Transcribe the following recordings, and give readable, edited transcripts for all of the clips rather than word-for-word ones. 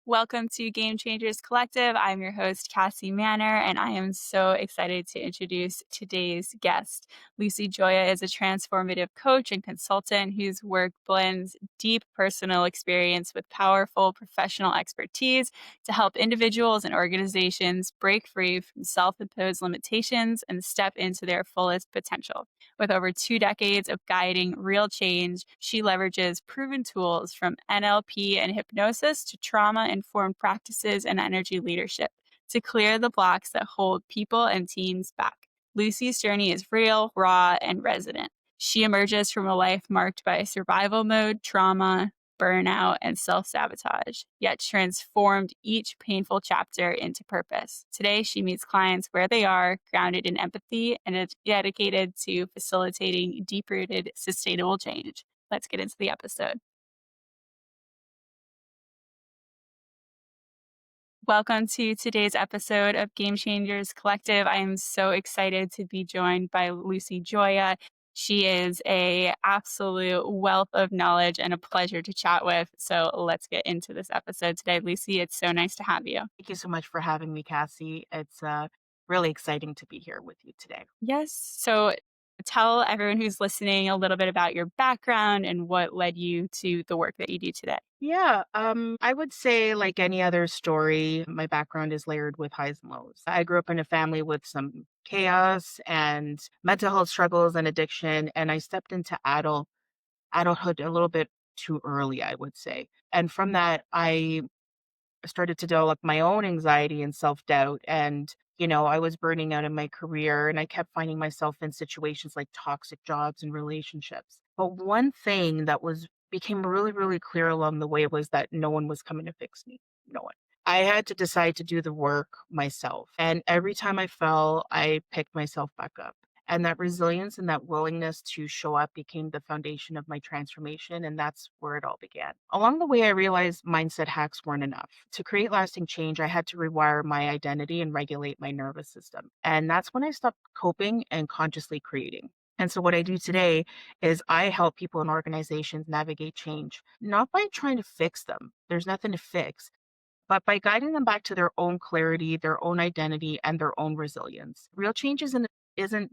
Welcome to Game Changers Collective. I'm your host, Cassie Manner, and I am so excited to introduce today's guest. Lucy Gioia is a transformative coach and consultant whose work blends deep personal experience with powerful professional expertise to help individuals and organizations break free from self imposed limitations and step into their fullest potential. With over 2 decades of guiding real change, she leverages proven tools from NLP and hypnosis to trauma informed practices and energy leadership to clear the blocks that hold people and teams back. Lucy's journey is real, raw, and resonant. She emerges from a life marked by survival mode, trauma, burnout, and self sabotage, yet transformed each painful chapter into purpose. Today, she meets clients where they are, grounded in empathy, and is dedicated to facilitating deep rooted, sustainable change. Let's get into the episode. Welcome to today's episode of Game Changers Collective. I am so excited to be joined by Lucy Gioia. She is a absolute wealth of knowledge and a pleasure to chat with. So let's get into this episode today. Lucy, it's so nice to have you. Thank you so much for having me, Cassie. It's really exciting to be here with you today. Yes. So tell everyone who's listening a little bit about your background and what led you to the work that you do today. I would say, like any other story, my background is layered with highs and lows. I grew up in a family with some chaos and mental health struggles and addiction, and I stepped into adulthood a little bit too early, I would say. And from that, I started to develop my own anxiety and self-doubt and I was burning out in my career and I kept finding myself in situations like toxic jobs and relationships. But one thing that was became really really clear along the way was that no one was coming to fix me. No one. I had to decide to do the work myself. And every time I fell, I picked myself back up. And that resilience and that willingness to show up became the foundation of my transformation. And that's where it all began. Along the way, I realized mindset hacks weren't enough. To create lasting change, I had to rewire my identity and regulate my nervous system. And that's when I stopped coping and consciously creating. And so, what I do today is I help people and organizations navigate change, not by trying to fix them. There's nothing to fix, but by guiding them back to their own clarity, their own identity, and their own resilience. Real change isn't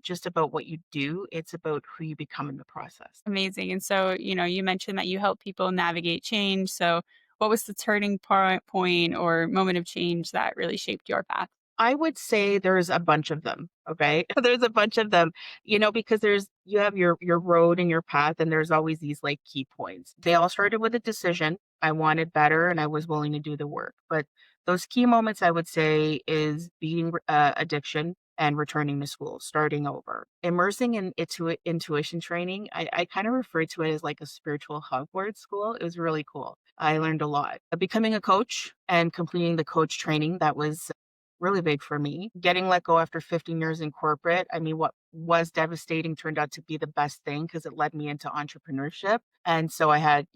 just about what you do, it's about who you become in the process. Amazing. And so, you mentioned that you help people navigate change. So, what was the turning point or moment of change that really shaped your path? I would say there's a bunch of them, okay? There's a bunch of them, because you have your road and your path, and there's always these, like, key points. They all started with a decision. I wanted better, and I was willing to do the work, but those key moments, I would say, is beating, addiction and returning to school, starting over. Immersing in intuition training, I kinda refer to it as like a spiritual Hogwarts school. It was really cool. I learned a lot. Becoming a coach and completing the coach training, that was really big for me. Getting let go after 15 years in corporate, I mean, what was devastating turned out to be the best thing because it led me into entrepreneurship. And so I had,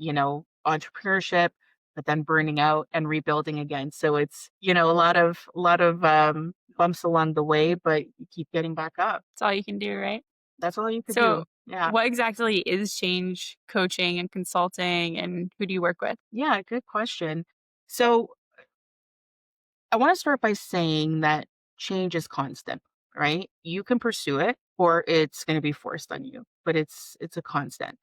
entrepreneurship, but then burning out and rebuilding again. So it's, a lot of bumps along the way, but you keep getting back up. That's all you can do, right? That's all you could So, do. Yeah. what exactly is change coaching and consulting, and who do you work with? Yeah, good question. So I want to start by saying that change is constant, right? You can pursue it or it's going to be forced on you, but it's a constant.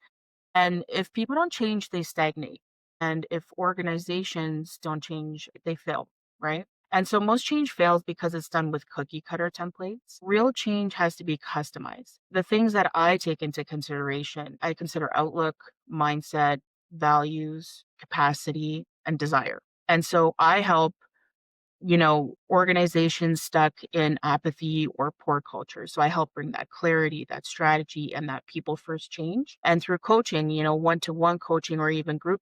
And if people don't change, they stagnate. And if organizations don't change, they fail, right? And so most change fails because it's done with cookie cutter templates. Real change has to be customized. The things that I take into consideration, I consider outlook, mindset, values, capacity, and desire. And so I help organizations stuck in apathy or poor culture. So I help bring that clarity, that strategy, and that people first change. And through coaching, one to one coaching or even group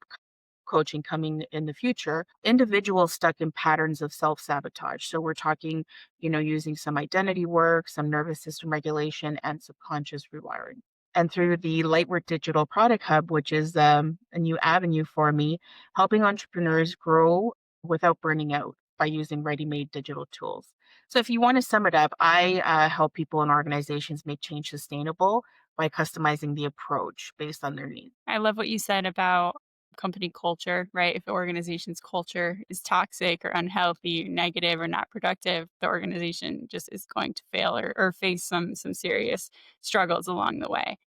coaching coming in the future, individuals stuck in patterns of self sabotage. So we're talking, using some identity work, some nervous system regulation, and subconscious rewiring. And through the Lightwork Digital Product Hub, which is a new avenue for me, helping entrepreneurs grow without burning out by using ready-made digital tools. So if you want to sum it up, I help people and organizations make change sustainable by customizing the approach based on their needs. I love what you said about company culture, right? If the organization's culture is toxic or unhealthy, negative or not productive, the organization just is going to fail or face some serious struggles along the way.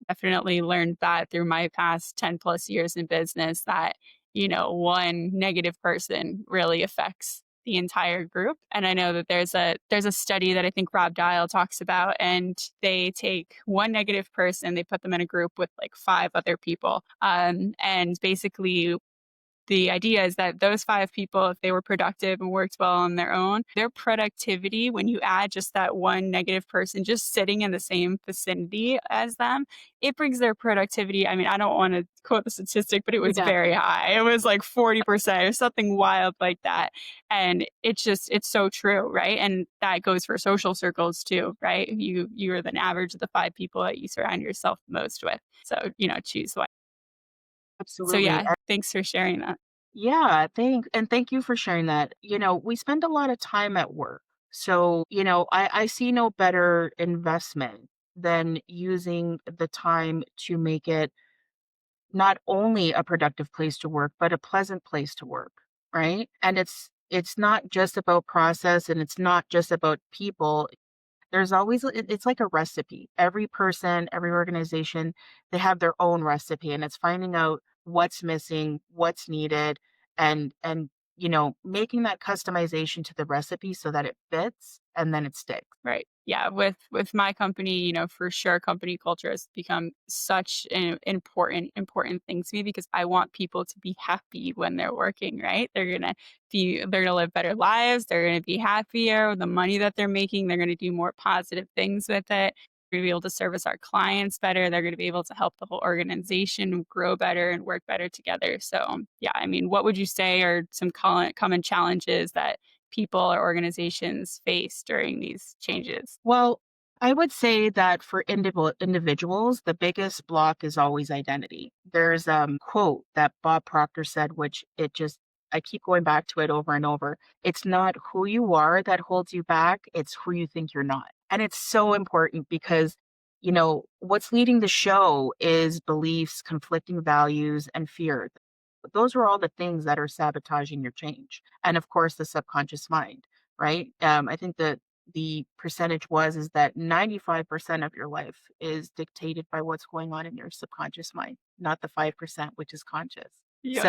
Definitely learned that through my past 10 plus years in business that, one negative person really affects the entire group. And I know that there's a study that I think Rob Dial talks about, and they take one negative person, they put them in a group with like five other people. And basically the idea is that those five people, if they were productive and worked well on their own, their productivity, when you add just that one negative person just sitting in the same vicinity as them, it brings their productivity. I mean, I don't want to quote the statistic, but it was Yeah, very high. It was like 40% or something wild like that. And it's so true, right? And that goes for social circles too, right? You're the average of the five people that you surround yourself most with. So, choose one. So absolutely. yeah, thanks for sharing that. Yeah, thank you for sharing that. We spend a lot of time at work. So, I see no better investment than using the time to make it not only a productive place to work, but a pleasant place to work, right? And it's not just about process and it's not just about people. There's always it's like a recipe. Every person, every organization, they have their own recipe and it's finding out what's missing, what's needed and making that customization to the recipe so that it fits and then it sticks. Right. Yeah. With my company, for sure, company culture has become such an important thing to me because I want people to be happy when they're working. Right. They're gonna live better lives. They're gonna be happier with the money that they're making. They're gonna do more positive things with it. We're gonna be able to service our clients better. They're gonna be able to help the whole organization grow better and work better together. So yeah, I mean, what would you say are some common challenges that people or organizations face during these changes? Well, I would say that for individuals, the biggest block is always identity. There's a quote that Bob Proctor said, which I keep going back to it over and over. It's not who you are that holds you back, it's who you think you're not. And it's so important because, what's leading the show is beliefs, conflicting values, and fear. Those are all the things that are sabotaging your change. And of course, the subconscious mind, right? I think that the percentage is that 95% of your life is dictated by what's going on in your subconscious mind, not the 5%, which is conscious. Yep.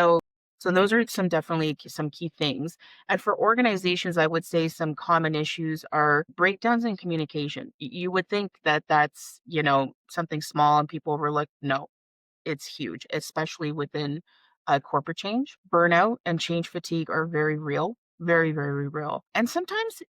So those are some key things. And for organizations, I would say some common issues are breakdowns in communication. You would think that that's, something small and people overlook. No, it's huge, especially within corporate change. Burnout and change fatigue are very real, very, very real. And sometimes,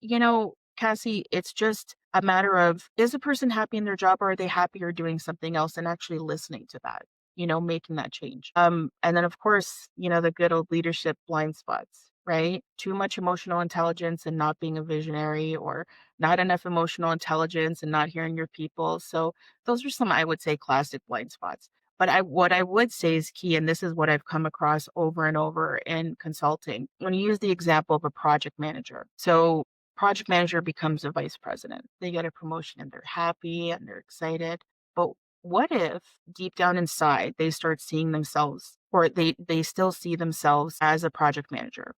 Cassie, it's just a matter of is a person happy in their job or are they happier doing something else and actually listening to that, making that change. And then, of course, the good old leadership blind spots. Right? Too much emotional intelligence and not being a visionary, or not enough emotional intelligence and not hearing your people. So, those are some, I would say, classic blind spots. But what I would say is key, and this is what I've come across over and over in consulting. When you use the example of a project manager. So project manager becomes a vice president. They get a promotion and they're happy and they're excited. But what if deep down inside they start seeing themselves or they still see themselves as a project manager?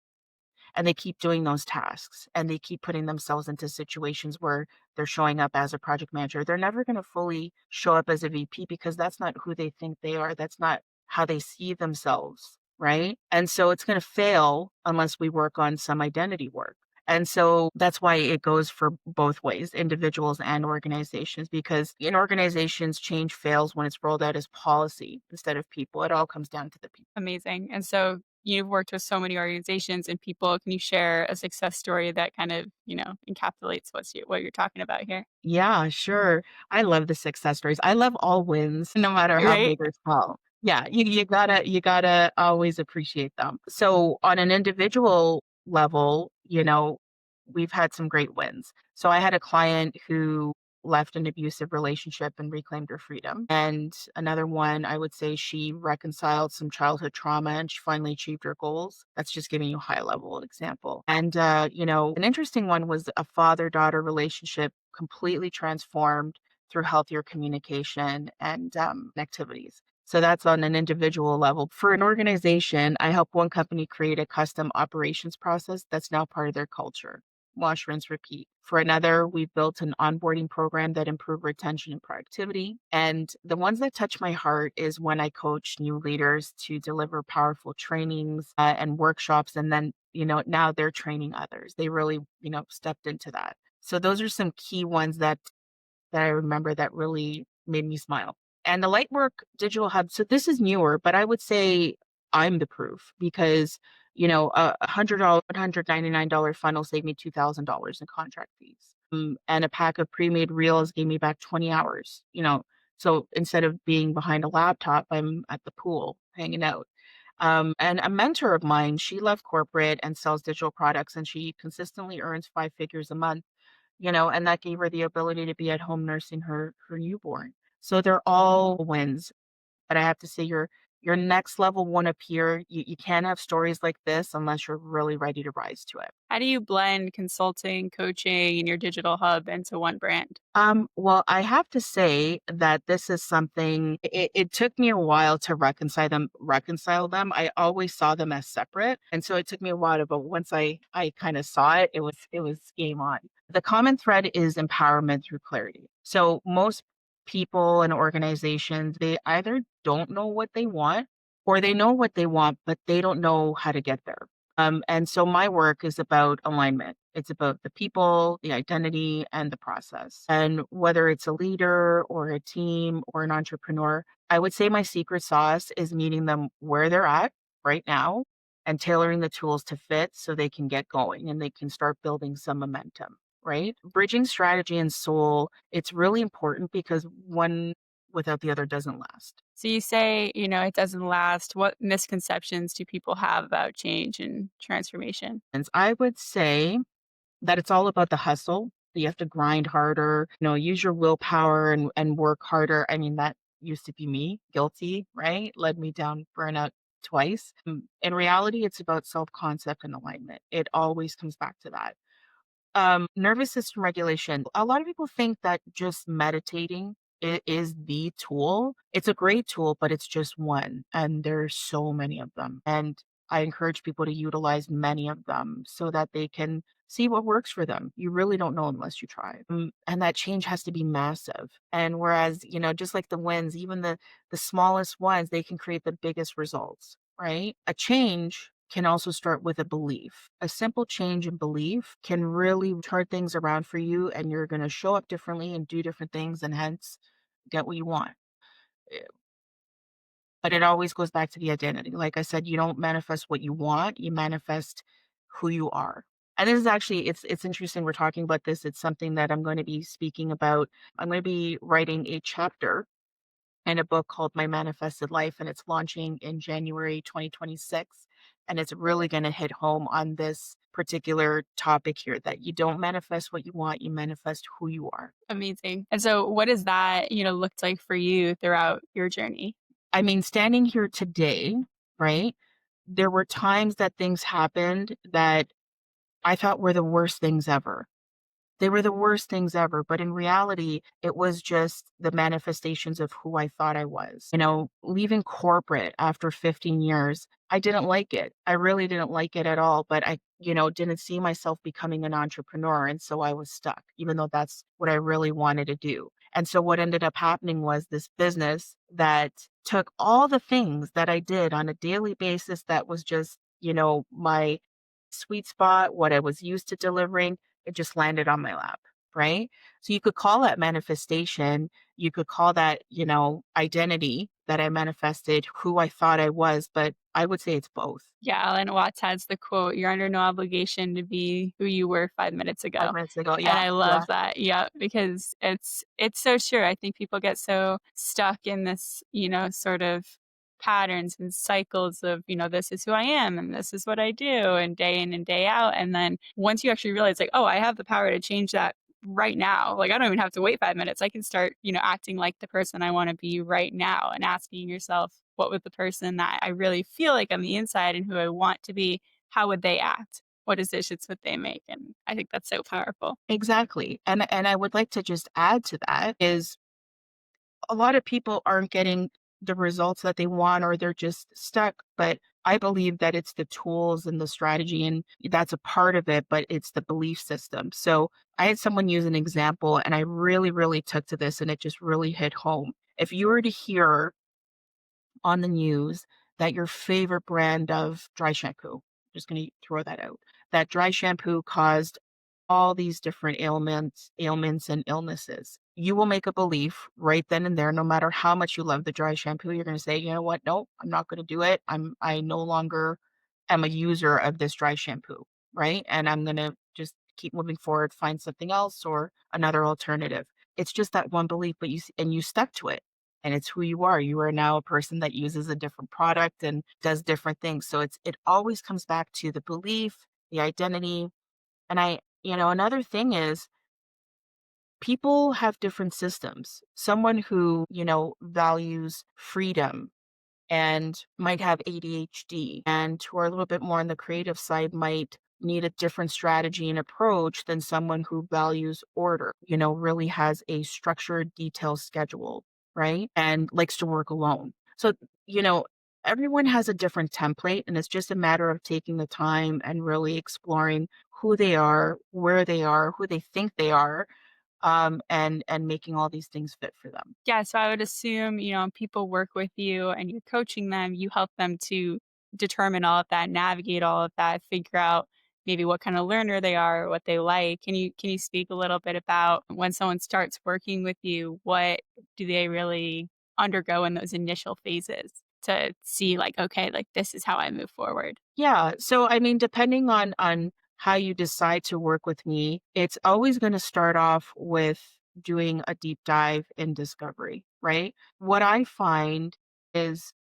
And they keep doing those tasks and they keep putting themselves into situations where they're showing up as a project manager. They're never going to fully show up as a VP because that's not who they think they are. That's not how they see themselves. Right. And so it's going to fail unless we work on some identity work. And so that's why it goes for both ways, individuals and organizations, because in organizations, change fails when it's rolled out as policy instead of people. It all comes down to the people. Amazing. And so you've worked with so many organizations and people. Can you share a success story that kind of, encapsulates what you're talking about here? Yeah, sure. I love the success stories. I love all wins, no matter how Right? big or small. Yeah, you gotta always appreciate them. So on an individual level, we've had some great wins. So I had a client who left an abusive relationship and reclaimed her freedom. And another one, I would say she reconciled some childhood trauma and she finally achieved her goals. That's just giving you a high level example. And an interesting one was a father-daughter relationship completely transformed through healthier communication and activities. So that's on an individual level. For an organization, I help one company create a custom operations process that's now part of their culture. Wash, rinse, repeat. For another, we've built an onboarding program that improved retention and productivity. And the ones that touch my heart is when I coach new leaders to deliver powerful trainings and workshops. And then, now they're training others. They really, stepped into that. So those are some key ones that I remember that really made me smile. And the Lightwork Digital Hub, so this is newer, but I would say I'm the proof because, a $100, $199 funnel saved me $2,000 in contract fees. And a pack of pre-made reels gave me back 20 hours, so instead of being behind a laptop, I'm at the pool hanging out. And a mentor of mine, she left corporate and sells digital products, and she consistently earns 5 figures a month, and that gave her the ability to be at home nursing her newborn. So they're all wins. But I have to say your next level won't appear. You can't have stories like this unless you're really ready to rise to it. How do you blend consulting, coaching, and your digital hub into one brand? Well, I have to say that this is something it took me a while to reconcile them. I always saw them as separate. And so it took me a while but once I kind of saw it, it was game on. The common thread is empowerment through clarity. So most people and organizations, they either don't know what they want or they know what they want, but they don't know how to get there. And so my work is about alignment. It's about the people, the identity, and the process. And whether it's a leader or a team or an entrepreneur, I would say my secret sauce is meeting them where they're at right now and tailoring the tools to fit so they can get going and they can start building some momentum, right? Bridging strategy and soul, it's really important because one without the other doesn't last. So you say, it doesn't last. What misconceptions do people have about change and transformation? And I would say that it's all about the hustle. You have to grind harder, use your willpower and work harder. I mean, that used to be me, guilty, right? Led me down burnout twice. In reality, it's about self-concept and alignment. It always comes back to that. Nervous system regulation. A lot of people think that just meditating is the tool. It's a great tool, but it's just one. And there's so many of them. And I encourage people to utilize many of them so that they can see what works for them. You really don't know unless you try. And that change has to be massive. And whereas, just like the wins, even the smallest ones, they can create the biggest results, right? A change can also start with a belief. A simple change in belief can really turn things around for you, and you're going to show up differently and do different things, and hence get what you want. Eh, But it always goes back to the identity. Like I said, you don't manifest what you want, you manifest who you are. And this is actually it's interesting we're talking about this. It's something that I'm going to be speaking about. I'm going to be writing a chapter in a book called My Manifested Life, and it's launching in January 2026. And it's really going to hit home on this particular topic here that you don't manifest what you want, you manifest who you are. Amazing. And so what does that, looked like for you throughout your journey? I mean, standing here today, right? There were times that things happened that I thought were the worst things ever. They were the worst things ever, but in reality, it was just the manifestations of who I thought I was. Leaving corporate after 15 years, I didn't like it. I really didn't like it at all, but I, didn't see myself becoming an entrepreneur. And so I was stuck, even though that's what I really wanted to do. And so what ended up happening was this business that took all the things that I did on a daily basis that was just, my sweet spot, what I was used to delivering, it just landed on my lap, right? So you could call that manifestation. You could call that, identity that I manifested, who I thought I was, but I would say it's both. Yeah, Alan Watts has the quote, "You're under no obligation to be who you were 5 minutes 5 ago." minutes ago. And Yeah, I yeah. love that. Yeah, because it's so true. I think people get so stuck in this, sort of patterns and cycles of, this is who I am and this is what I do and day in and day out. And then once you actually realize like, oh, I have the power to change that right now. Like I don't even have to wait 5 minutes. I can start, acting like the person I want to be right now and asking yourself, what would the person that I really feel like on the inside and who I want to be, how would they act? What decisions would they make? And I think that's so powerful. Exactly. And I would like to just add to that is a lot of people aren't getting the results that they want or they're just stuck. But I believe that it's the tools and the strategy, and that's a part of it, but it's the belief system. So I had someone use an example, and I really, really took to this, and it just really hit home. If you were to hear on the news that your favorite brand of dry shampoo, just going to throw that out, that dry shampoo caused all these different ailments and illnesses. You will make a belief right then and there, no matter how much you love the dry shampoo, you're going to say, you know what? No, I'm not going to do it. I no longer am a user of this dry shampoo, right? And I'm going to just keep moving forward, find something else or another alternative. It's just that one belief, but and you stuck to it, and it's who you are. You are now a person that uses a different product and does different things. So it always comes back to the belief, the identity. And another thing is people have different systems. Someone who, values freedom and might have ADHD and who are a little bit more on the creative side might need a different strategy and approach than someone who values order, really has a structured, detailed schedule, right? And likes to work alone. So, you know, everyone has a different template, and it's just a matter of taking the time and really exploring who they are, where they are, who they think they are, and making all these things fit for them. Yeah, so I would assume, when people work with you and you're coaching them, you help them to determine all of that, navigate all of that, figure out maybe what kind of learner they are, what they like. Can you speak a little bit about when someone starts working with you, what do they really undergo in those initial phases to see like, okay, like this is how I move forward? Yeah. So I mean, depending on how you decide to work with me, it's always going to start off with doing a deep dive in discovery, right? What I find is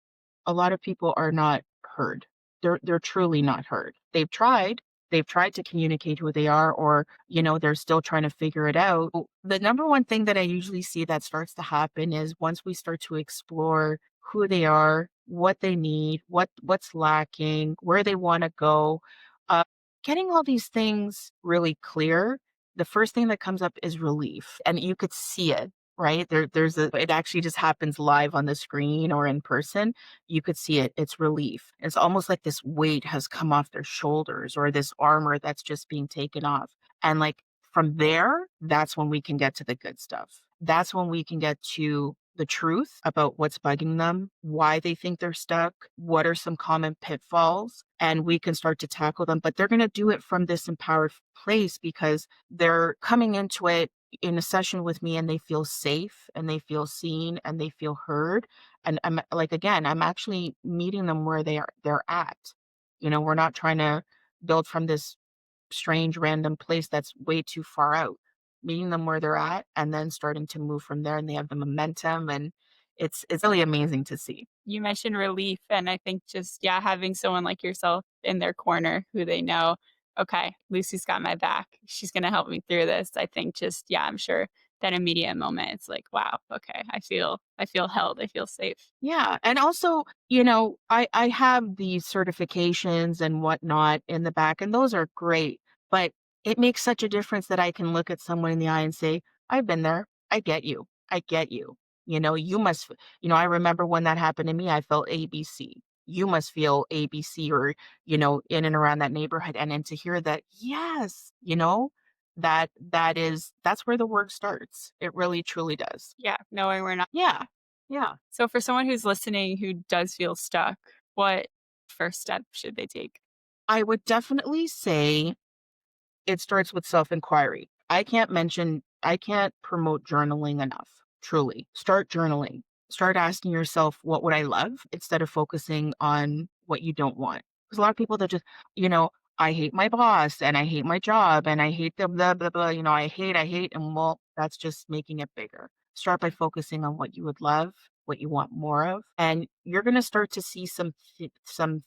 a lot of people are not heard. They're truly not heard. They've tried to communicate who they are, or, they're still trying to figure it out. The number one thing that I usually see that starts to happen is once we start to explore who they are, what they need, what's lacking, where they want to go, uh, getting all these things really clear, the first thing that comes up is relief. And you could see it, right? It actually just happens live on the screen or in person. You could see it. It's relief. It's almost like this weight has come off their shoulders or this armor that's just being taken off. And like from there, that's when we can get to the good stuff. That's when we can get to the truth about what's bugging them, why they think they're stuck, what are some common pitfalls, and we can start to tackle them. But they're going to do it from this empowered place because they're coming into it in a session with me and they feel safe and they feel seen and they feel heard. And I'm like, again, I'm actually meeting them where they're at. We're not trying to build from this strange random place that's way too far out. Meeting them where they're at and then starting to move from there, and they have the momentum, and it's really amazing to see. You mentioned relief, and I think just, yeah, having someone like yourself in their corner who they know, "Okay, Lucy's got my back. She's gonna help me through this." I think just yeah, I'm sure that immediate moment, it's like, "Wow, okay, I feel held, I feel safe." Yeah, and also, I have these certifications and whatnot in the back, and those are great, but it makes such a difference that I can look at someone in the eye and say, "I've been there. I get you. I get you. You must." I remember when that happened to me, I felt ABC. You must feel ABC, or, in and around that neighborhood. And then to hear that, yes, that's where the work starts. It really truly does. Yeah, knowing we're not Yeah. Yeah. so for someone who's listening who does feel stuck, what first step should they take? I would definitely say it starts with self-inquiry. I can't promote journaling enough, truly. Start journaling. Start asking yourself, what would I love? Instead of focusing on what you don't want. Because a lot of people that just, you know, I hate my boss and I hate my job and I hate the blah, blah, blah, I hate. And well, that's just making it bigger. Start by focusing on what you would love, what you want more of. And you're going to start to see some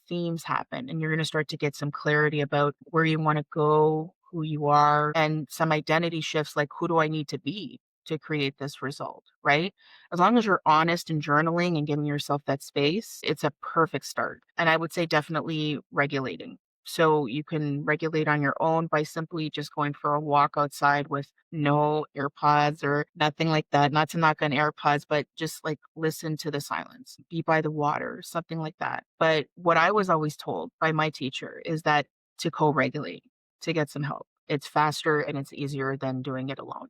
themes happen, and you're going to start to get some clarity about where you want to go, who you are, and some identity shifts like who do I need to be to create this result, right? As long as you're honest and journaling and giving yourself that space, it's a perfect start. And I would say definitely regulating. So you can regulate on your own by simply just going for a walk outside with no AirPods or nothing like that. Not to knock on AirPods, but just like listen to the silence, be by the water, something like that. But what I was always told by my teacher is that to co regulate, to get some help. It's faster and it's easier than doing it alone.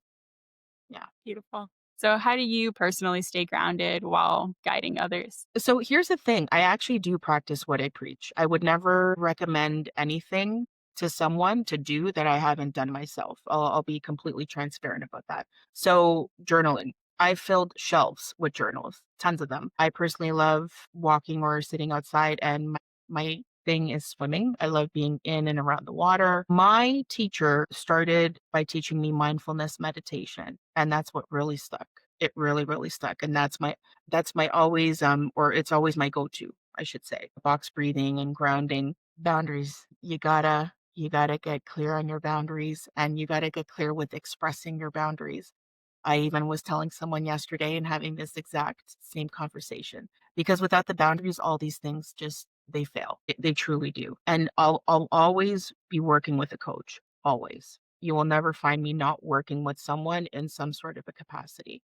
Yeah. Beautiful. So, how do you personally stay grounded while guiding others? So here's the thing. I actually do practice what I preach. I would never recommend anything to someone to do that I haven't done myself. I'll be completely transparent about that. So journaling. I filled shelves with journals, tons of them. I personally love walking or sitting outside, and my thing is swimming. I love being in and around the water. My teacher started by teaching me mindfulness meditation, and that's what really stuck. It really, really stuck. And that's my always, or it's always my go-to, I should say. Box breathing and grounding. Boundaries. You gotta get clear on your boundaries and you gotta get clear with expressing your boundaries. I even was telling someone yesterday and having this exact same conversation because without the boundaries, all these things just they fail. They truly do. And I'll always be working with a coach. Always. You will never find me not working with someone in some sort of a capacity.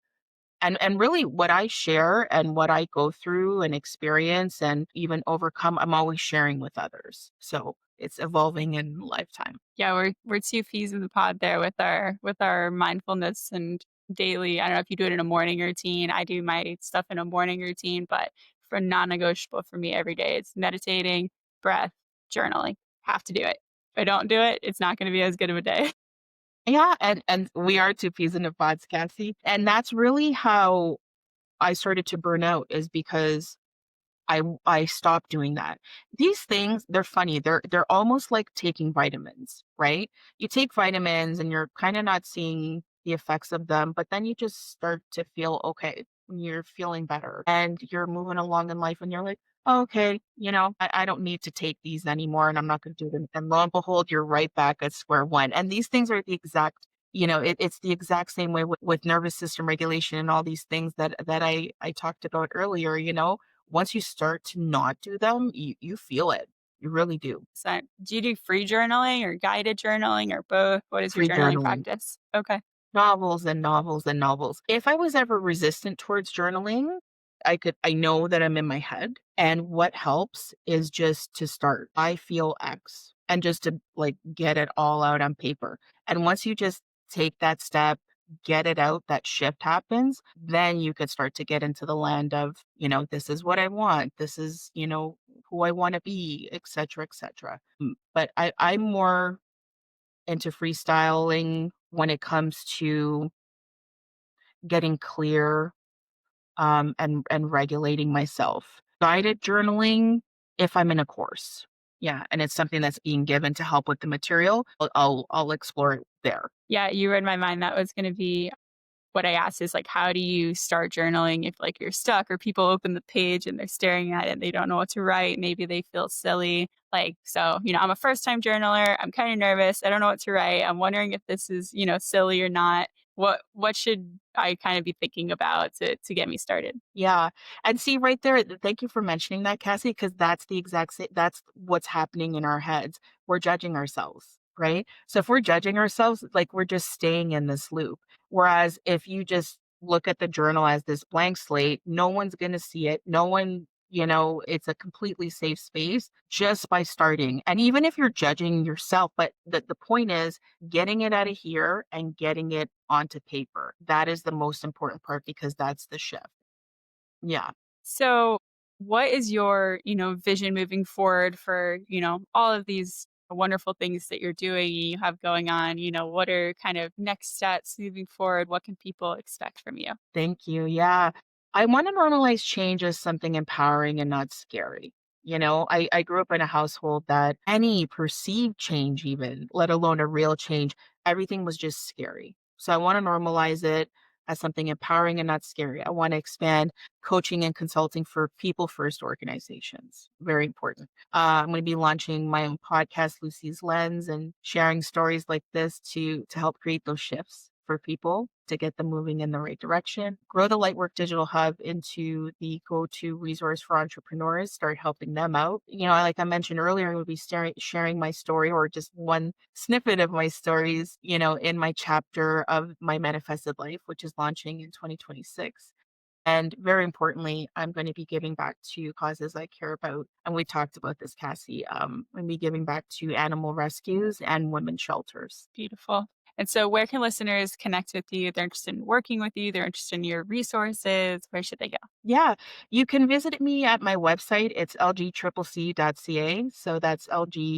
And really what I share and what I go through and experience and even overcome, I'm always sharing with others. So it's evolving in lifetime. Yeah, we're two peas in the pod there with our mindfulness and daily. I don't know if you do it in a morning routine. I do my stuff in a morning routine, but for non-negotiable for me every day, it's meditating, breath, journaling. Have to do it. If I don't do it, it's not going to be as good of a day. Yeah, and we are two peas in a pod, Cassie. And that's really how I started to burn out is because I stopped doing that. These things, they're funny. They're almost like taking vitamins, right? You take vitamins and you're kind of not seeing the effects of them, but then you just start to feel okay. You're feeling better and you're moving along in life and you're like, "Oh, okay, I don't need to take these anymore and I'm not going to do them." And lo and behold, you're right back at square one. And these things are the exact it's the exact same way with nervous system regulation and all these things that I talked about earlier. Once you start to not do them, you feel it. You really do. So, do you do free journaling or guided journaling or both? What is your Free journaling journaling. practice? Okay. Novels and novels and novels. If I was ever resistant towards journaling, I know that I'm in my head, and what helps is just to start, "I feel X," and just to, like, get it all out on paper, and once you just take that step, get it out, that shift happens, then you could start to get into the land of, "This is what I want. This is, who I wanna be," etcetera, etcetera. But I'm more into freestyling when it comes to getting clear, and regulating myself. Guided journaling if I'm in a course. Yeah, and it's something that's being given to help with the material, I'll explore it there. Yeah, you read my mind. That was going to be what I asked is like, how do you start journaling if like you're stuck or people open the page and they're staring at it and they don't know what to write? Maybe they feel silly. Like, so, I'm a first time journaler. I'm kind of nervous. I don't know what to write. I'm wondering if this is, silly or not. What should I kind of be thinking about to get me started? Yeah, and see right there, thank you for mentioning that, Cassie, because that's the exact same that's what's happening in our heads. We're judging ourselves, right? So if we're judging ourselves, like, we're just staying in this loop. Whereas if you just look at the journal as this blank slate, no one's gonna see it. No one it's a completely safe space just by starting. And even if you're judging yourself, but the point is getting it out of here and getting it onto paper. That is the most important part because that's the shift. Yeah. So, what is your, vision moving forward for, all of these wonderful things that you're doing, you have going on? What are kind of next steps moving forward? What can people expect from you? Thank you. Yeah. I want to normalize change as something empowering and not scary. I grew up in a household that any perceived change, even, let alone a real change, everything was just scary. So I want to normalize it as something empowering and not scary. I want to expand coaching and consulting for people first organizations. Very important. I'm going to be launching my own podcast, Lucy's Lens, and sharing stories like this to help create those shifts. for people to get them moving in the right direction, grow the Lightwork Digital Hub into the go-to resource for entrepreneurs, start helping them out. Like I mentioned earlier, I would be sharing my story or just one snippet of my stories, in my chapter of my manifested life, which is launching in 2026. And very importantly, I'm going to be giving back to causes I care about. And we talked about this, Cassie. I'm going to be giving back to animal rescues and women's shelters. Beautiful. And so where can listeners connect with you? They're interested in working with you, they're interested in your resources. Where should they go? Yeah, you can visit me at my website. It's lgccc.ca. So that's lgccc.ca.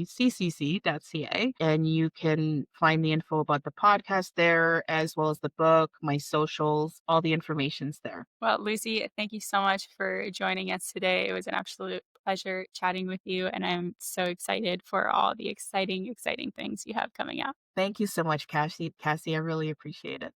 And you can find the info about the podcast there, as well as the book, my socials, all the information's there. Well, Lucy, thank you so much for joining us today. It was an absolute pleasure chatting with you, and I'm so excited for all the exciting things you have coming up. Thank you so much, Cassie. I really appreciate it.